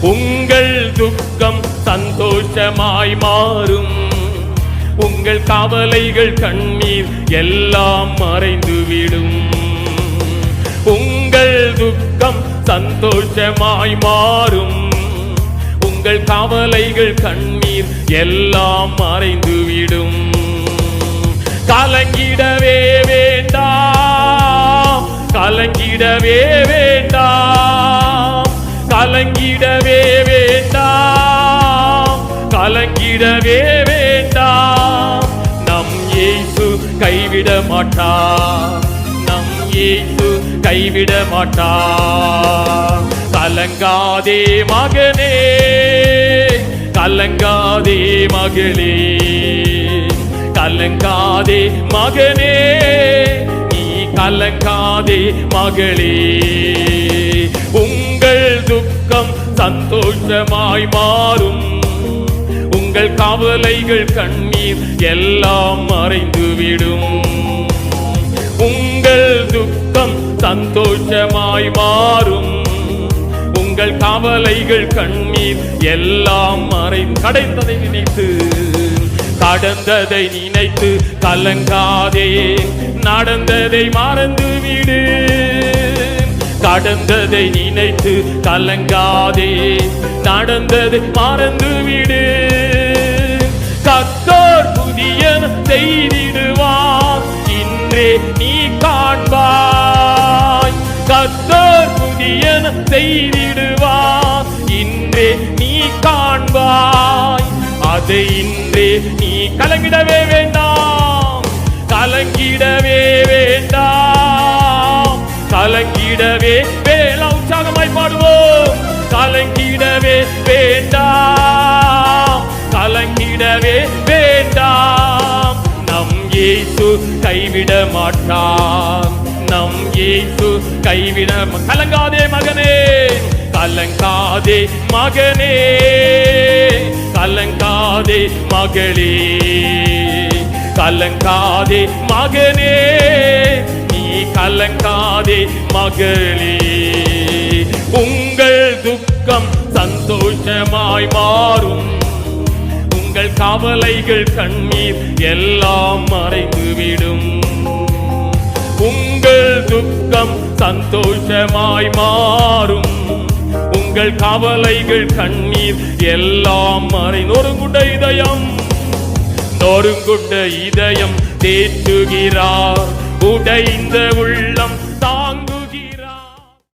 உங்கள் துக்கம் சந்தோஷமாய் மாறும். உங்கள் கவலைகள் கண்ணீர் எல்லாம் மறைந்துவிடும். உங்கள் துக்கம் சந்தோஷமாய் மாறும். உங்கள் கவலைகள் கண்ணீர் எல்லாம் மறைந்துவிடும். கலங்கிடவே வேண்டாம், கலங்கிடவே வேண்டாம், கலங்கிடவே வேண்டாம், கலங்கிடவே வேண்டாம். நம் இயேசு கைவிட மாட்டார், நம் இயேசு கைவிட மாட்டார். கலங்காதே மகனே, கலங்காதே மகளே, கலங்காதே மகனே, நீ கலங்காதே மகளே. உங்கள் துக்கம் சந்தோஷமாய் மாறும். உங்கள் கவலைகள் கண்ணீர் எல்லாம் மறைந்துவிடும். உங்கள் துக்கம் சந்தோஷமாய் மாறும். உங்கள் கவலைகள் கண்ணீர் எல்லாம் கடந்ததை நினைத்து, கடந்ததை நினைத்து கலங்காதே, நடந்ததை மறந்துவிடு. கடந்ததை நினைத்து கலங்காதே, நடந்ததை மறந்துவிடு. கர்த்தர் புதிய செய்திடுவார், இன்றே நீ காண்பாய். கர்த்தர் புதிய செய்திடுவார், இன்றே நீ காண்பாய். அதை இன்றே நீ கலங்கிடவே வேண்டாம், கலங்கிடவே வேண்டாம், கலங்கிடவே வேளா. உற்சாகமாய் பாடுவோம். கலங்கிடவே வேண்டாம், கலங்கிடவே வேண்டாம். நம் இயேசு கைவிட மாட்டார், நம் இயேசு கைவிட. கலங்காதே மகனே, கலங்காதே மகனே, கலங்காதே மகளே, கலங்காதே மகனே, நீ கலங்காதே மகளே. உங்கள் துக்கம் சந்தோஷமாய் மாறும். உங்கள் கவலைகள் கண்ணீர் எல்லாம் மறைந்துவிடும். உங்கள் துக்கம் சந்தோஷமாய் மாறும். உங்கள் கவலைகள் கண்ணீர் எல்லாம் நொறுங்குண்ட இதயம், நொறுங்குண்ட இதயம் தேற்றுகிறார். உடைந்த உள்ளம் தாங்க